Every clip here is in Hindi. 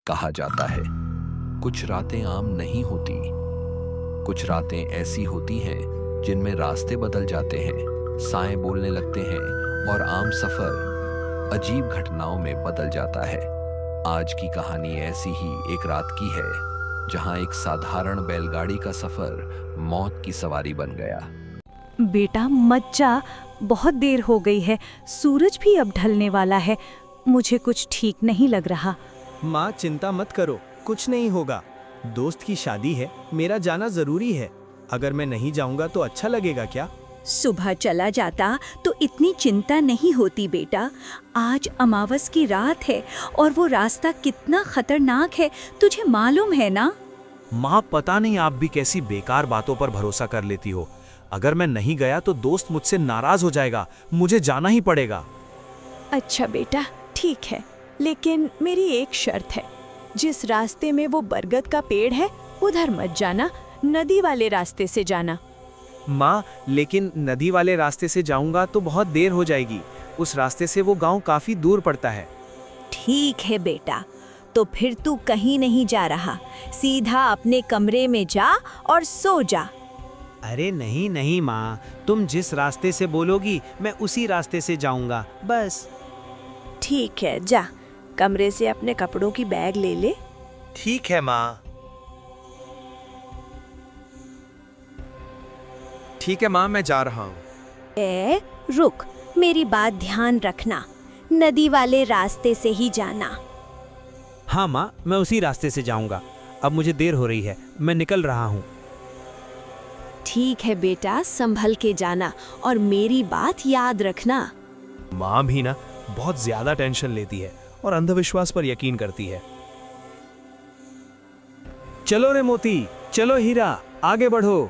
कहा जाता है कुछ रातें आम नहीं होती, कुछ रातें ऐसी होती हैं जिनमें रास्ते बदल जाते हैं, साएं बोलने लगते हैं और आम सफर अजीब घटनाओं में बदल जाता है। आज की कहानी ऐसी ही एक रात की है जहां एक साधारण बैलगाड़ी का सफर मौत की सवारी बन गया। बेटा मत जा, बहुत देर हो गई है, सूरज भी अब ढलने वाला है। मुझे कुछ ठीक नहीं लग रहा। माँ चिंता मत करो, कुछ नहीं होगा। दोस्त की शादी है, मेरा जाना जरूरी है। अगर मैं नहीं जाऊंगा तो अच्छा लगेगा क्या? सुबह चला जाता तो इतनी चिंता नहीं होती बेटा। आज अमावस की रात है और वो रास्ता कितना खतरनाक है, तुझे मालूम है ना? माँ पता नहीं आप भी कैसी बेकार बातों पर भरोसा कर लेती हो। अगर मैं नहीं गया तो दोस्त मुझसे नाराज हो जाएगा, मुझे जाना ही पड़ेगा। अच्छा बेटा ठीक है, लेकिन मेरी एक शर्त है। जिस रास्ते में वो बरगद का पेड़ है उधर मत जाना, नदी वाले रास्ते से जाना। माँ लेकिन नदी वाले रास्ते से जाऊंगा तो बहुत देर हो जाएगी। उस रास्ते से वो गांव काफी दूर पड़ता है। ठीक है बेटा, तो फिर तू कहीं नहीं जा रहा, सीधा अपने कमरे में जा और सो जा। अरे नहीं नहीं माँ, तुम जिस रास्ते से बोलोगी मैं उसी रास्ते से जाऊंगा, बस। ठीक है, जा कमरे से अपने कपड़ों की बैग ले ले। ठीक है माँ। ठीक है माँ, मैं जा रहा हूँ। रुक, मेरी बात ध्यान रखना, नदी वाले रास्ते से ही जाना। हाँ माँ, मैं उसी रास्ते से जाऊंगा। अब मुझे देर हो रही है, मैं निकल रहा हूँ। ठीक है बेटा, संभल के जाना और मेरी बात याद रखना। माँ भी ना बहुत ज्यादा टेंशन लेती है और अंधविश्वास पर यकीन करती है। चलो रे मोती, चलो हीरा, आगे बढ़ो।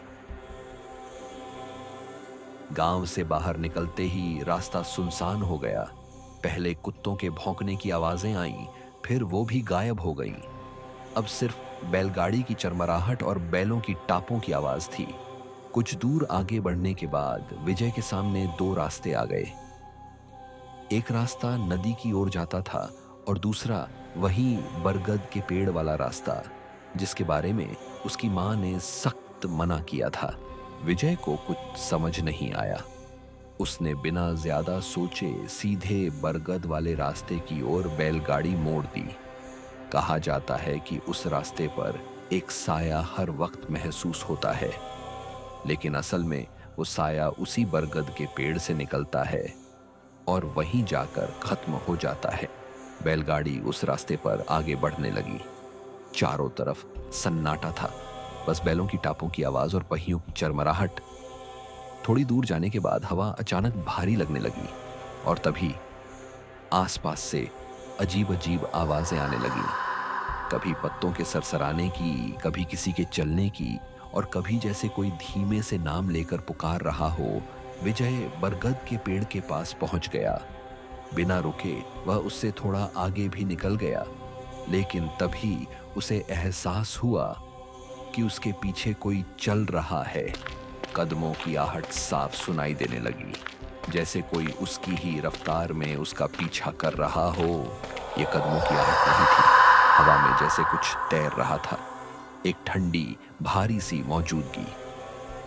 गांव से बाहर निकलते ही रास्ता सुनसान हो गया। पहले कुत्तों के भौंकने की आवाजें आईं, फिर वो भी गायब हो गईं। अब सिर्फ बैलगाड़ी की चरमराहट और बैलों की टापों की आवाज थी। कुछ दूर आगे बढ़ने के बाद विजय के सामने दो रास्ते आ गए। एक रास्ता नदी की ओर जाता था और दूसरा वही बरगद के पेड़ वाला रास्ता, जिसके बारे में उसकी मां ने सख्त मना किया था। विजय को कुछ समझ नहीं आया। उसने बिना ज्यादा सोचे सीधे बरगद वाले रास्ते की ओर बैलगाड़ी मोड़ दी। कहा जाता है कि उस रास्ते पर एक साया हर वक्त महसूस होता है, लेकिन असल में वो साया उसी बरगद के पेड़ से निकलता है और वहीं जाकर खत्म हो जाता है। बैलगाड़ी उस रास्ते पर आगे बढ़ने लगी। चारों तरफ सन्नाटा था, बस बैलों की टापों की आवाज और पहियों की चरमराहट। थोड़ी दूर जाने के बाद हवा अचानक भारी लगने लगी और तभी आसपास से अजीब अजीब आवाजें आने लगीं। कभी पत्तों के सरसराने की, कभी किसी के चलने की, और कभी जैसे कोई धीमे से नाम लेकर पुकार रहा हो। विजय बरगद के पेड़ के पास पहुंच गया। बिना रुके वह उससे थोड़ा आगे भी निकल गया, लेकिन तभी उसे एहसास हुआ कि उसके पीछे कोई चल रहा है। कदमों की आहट साफ सुनाई देने लगी, जैसे कोई उसकी ही रफ्तार में उसका पीछा कर रहा हो। ये कदमों की आहट नहीं थी, हवा में जैसे कुछ तैर रहा था, एक ठंडी भारी सी मौजूदगी।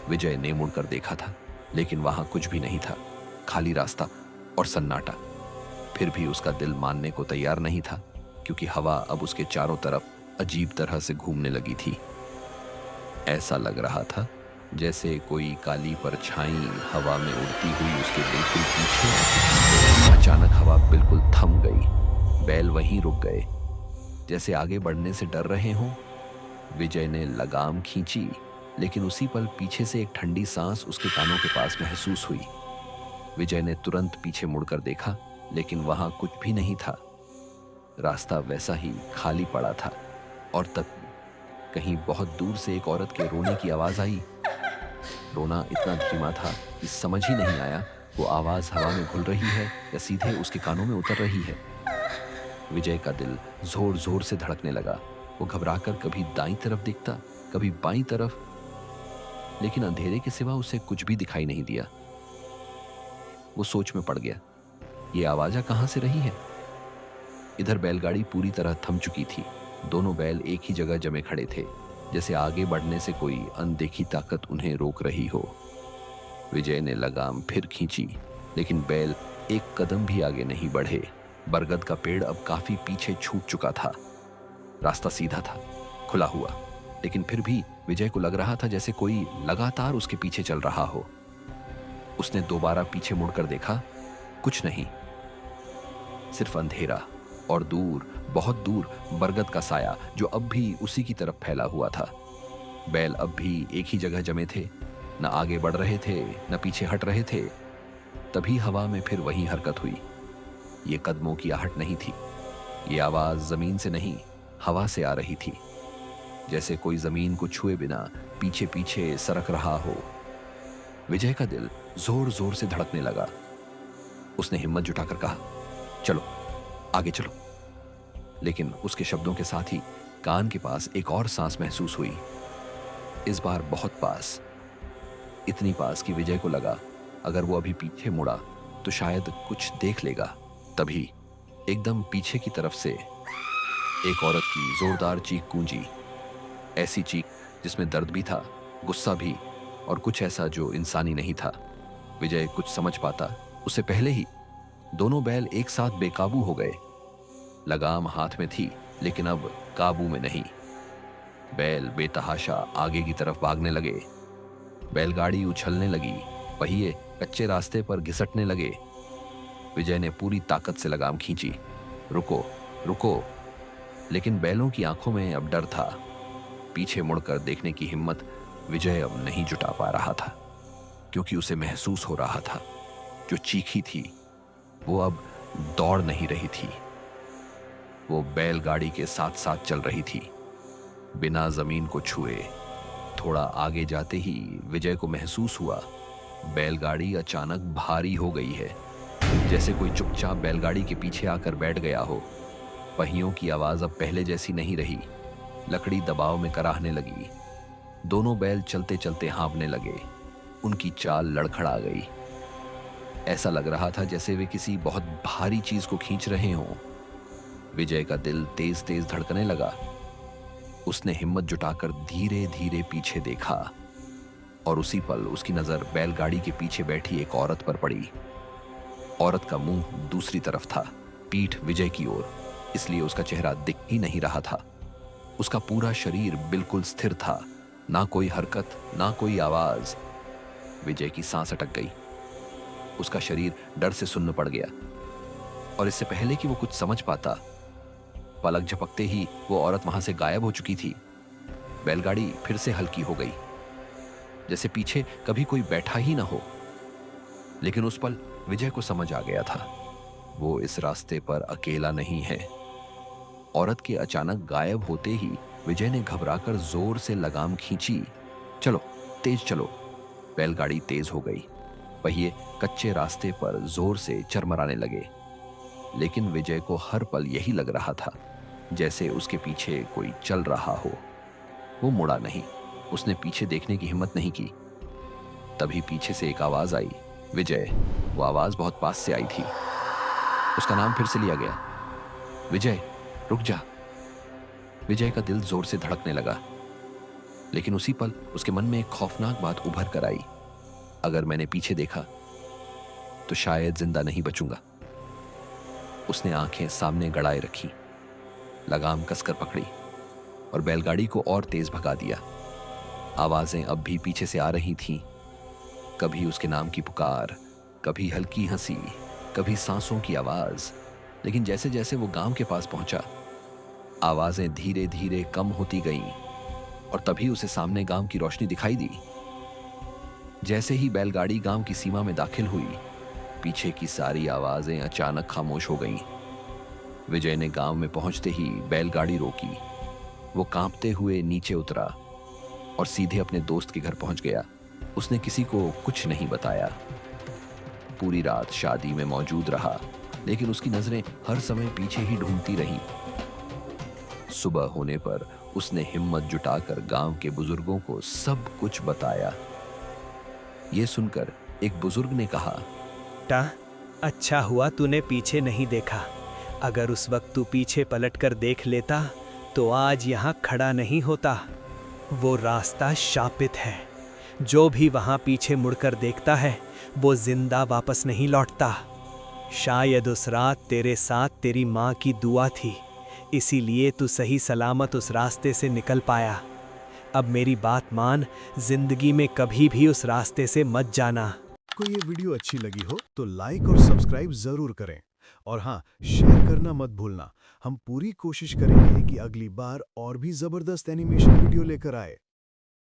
विजय ने मुड़कर देखा था, लेकिन वहां कुछ भी नहीं था, खाली रास्ता और सन्नाटा। फिर भी उसका दिल मानने को तैयार नहीं था, क्योंकि हवा अब उसके चारों तरफ अजीब तरह से घूमने लगी थी। ऐसा लग रहा था जैसे कोई काली परछाई हवा में उड़ती हुई उसके बिल्कुल पीछे। अचानक हवा बिल्कुल थम गई। बैल वहीं रुक गए, जैसे आगे बढ़ने से डर रहे हों। विजय ने लगाम खींची, लेकिन उसी पल पीछे से एक ठंडी सांस उसके कानों के पास महसूस हुई। विजय ने तुरंत पीछे मुड़कर देखा, लेकिन वहां कुछ भी नहीं था। रास्ता वैसा ही खाली पड़ा था और तब कहीं बहुत दूर से एक औरत के रोने की आवाज आई। रोना इतना धीमा था कि समझ ही नहीं आया वो आवाज हवा में घुल रही है या सीधे उसके कानों में उतर रही है। विजय का दिल जोर जोर से धड़कने लगा। वो घबराकर कभी दाईं तरफ देखता, कभी बाईं तरफ, लेकिन अंधेरे के सिवा उसे कुछ भी दिखाई नहीं दिया। वो सोच में पड़ गया, ये आवाज़ कहाँ से रही है? इधर बैलगाड़ी पूरी तरह थम चुकी थी। दोनों बैल एक ही जगह जमे खड़े थे, जैसे आगे बढ़ने से कोई अनदेखी ताकत उन्हें रोक रही हो। विजय ने लगाम फिर खींची, लेकिन बैल एक कदम भी आगे नहीं बढ़े। बरगद का पेड़ अब काफी पीछे छूट चुका था। रास्ता सीधा था, खुला हुआ, लेकिन फिर भी विजय को लग रहा था जैसे कोई लगातार उसके पीछे चल रहा हो। उसने दोबारा पीछे मुड़कर देखा, कुछ नहीं, सिर्फ अंधेरा और दूर, बहुत दूर बरगद का साया जो अब भी उसी की तरफ फैला हुआ था। बैल अब भी एक ही जगह जमे थे, न आगे बढ़ रहे थे न पीछे हट रहे थे। तभी हवा में फिर वही हरकत हुई। ये कदमों की आहट नहीं थी, ये आवाज जमीन से नहीं, हवा से आ रही थी, जैसे कोई जमीन को छुए बिना पीछे पीछे सरक रहा हो। विजय का दिल जोर जोर से धड़कने लगा। उसने हिम्मत जुटाकर कहा, चलो आगे चलो। लेकिन उसके शब्दों के साथ ही कान के पास एक और सांस महसूस हुई, इस बार बहुत पास, इतनी पास कि विजय को लगा अगर वो अभी पीछे मुड़ा तो शायद कुछ देख लेगा। तभी एकदम पीछे की तरफ से एक औरत की जोरदार चीख गूंजी, ऐसी चीख जिसमें दर्द भी था, गुस्सा भी, और कुछ ऐसा जो इंसानी नहीं था। विजय कुछ समझ पाता उससे पहले ही दोनों बैल एक साथ बेकाबू हो गए। लगाम हाथ में थी, लेकिन अब काबू में नहीं। बैल बेतहाशा आगे की तरफ भागने लगे। बैलगाड़ी उछलने लगी, पहिए कच्चे रास्ते पर घिसटने लगे। विजय ने पूरी ताकत से लगाम खींची, रुको रुको, लेकिन बैलों की आंखों में अब डर था। पीछे मुड़कर देखने की हिम्मत विजय अब नहीं जुटा पा रहा था, क्योंकि उसे महसूस हो रहा था जो चीखी थी वो अब दौड़ नहीं रही थी, वो बैलगाड़ी के साथ साथ चल रही थी, बिना जमीन को छुए। थोड़ा आगे जाते ही विजय को महसूस हुआ बैलगाड़ी अचानक भारी हो गई है, जैसे कोई चुपचाप बैलगाड़ी के पीछे आकर बैठ गया हो। पहियों की आवाज अब पहले जैसी नहीं रही, लकड़ी दबाव में कराहने लगी। दोनों बैल चलते चलते हाँफने लगे, उनकी चाल लड़खड़ा गई। ऐसा लग रहा था जैसे वे किसी बहुत भारी चीज को खींच रहे हों। विजय का दिल तेज तेज धड़कने लगा। उसने हिम्मत जुटाकर धीरे धीरे पीछे देखा, और उसी पल उसकी नजर बैलगाड़ी के पीछे बैठी एक औरत पर पड़ी। औरत का मुंह दूसरी तरफ था, पीठ विजय की ओर, इसलिए उसका चेहरा दिख ही नहीं रहा था। उसका पूरा शरीर बिल्कुल स्थिर था, ना कोई हरकत ना कोई आवाज। विजय की सांस अटक गई, उसका शरीर डर से सुन्न पड़ गया, और इससे पहले कि वो कुछ समझ पाता, पलक झपकते ही वो औरत वहां से गायब हो चुकी थी। बैलगाड़ी फिर से हल्की हो गई, जैसे पीछे कभी कोई बैठा ही ना हो। लेकिन उस पल विजय को समझ आ गया था, वो इस रास्ते पर अकेला नहीं है। औरत के अचानक गायब होते ही विजय ने घबराकर जोर से लगाम खींची। चलो, तेज चलो। बैलगाड़ी तेज हो गई, पहिए कच्चे रास्ते पर जोर से चरमराने लगे। लेकिन विजय को हर पल यही लग रहा था जैसे उसके पीछे कोई चल रहा हो। वो मुड़ा नहीं, उसने पीछे देखने की हिम्मत नहीं की। तभी पीछे से एक आवाज आई, विजय। वो आवाज बहुत पास से आई थी। उसका नाम फिर से लिया गया, विजय रुक जा। विजय का दिल जोर से धड़कने लगा, लेकिन उसी पल उसके मन में एक खौफनाक बात उभर कर आई, अगर मैंने पीछे देखा तो शायद जिंदा नहीं बचूंगा। उसने आंखें सामने गड़ाए रखी, लगाम कसकर पकड़ी और बैलगाड़ी को और तेज भगा दिया। आवाजें अब भी पीछे से आ रही थीं, कभी उसके नाम की पुकार, कभी हल्की हंसी, कभी सांसों की आवाज। लेकिन जैसे जैसे वो गांव के पास पहुंचा, आवाजें धीरे धीरे कम होती गईं, और तभी उसे सामने गांव की रोशनी दिखाई दी। जैसे ही बैलगाड़ी गांव की सीमा में दाखिल हुई, पीछे की सारी आवाजें अचानक खामोश हो गईं। विजय ने गांव में पहुंचते ही बैलगाड़ी रोकी। वो कांपते हुए नीचे उतरा और सीधे अपने दोस्त के घर पहुंच गया। उसने किसी को कुछ नहीं बताया। पूरी रात शादी में मौजूद रहा, लेकिन उसकी नजरें हर समय पीछे ही ढूंढती रहीं। सुबह होने पर उसने हिम्मत जुटाकर गांव के बुजुर्गों को सब कुछ बताया। ये सुनकर एक बुजुर्ग ने कहा, बेटा, अच्छा हुआ तूने पीछे नहीं देखा। अगर उस वक्त तू पीछे पलटकर देख लेता तो आज यहाँ खड़ा नहीं होता। वो रास्ता शापित है। जो भी वहाँ पीछे मुड़कर देखता है वो जिंदा वापस नहीं लौटता। शायद उस रात तेरे साथ तेरी माँ की दुआ थी, इसीलिए तू सही सलामत उस रास्ते से निकल पाया। अब मेरी बात मान, जिंदगी में कभी भी उस रास्ते से मत जाना। को ये वीडियो अच्छी लगी हो तो लाइक और सब्सक्राइब जरूर करें और हाँ, शेयर करना मत भूलना। हम पूरी कोशिश करेंगे कि अगली बार और भी जबरदस्त एनिमेशन वीडियो लेकर आए।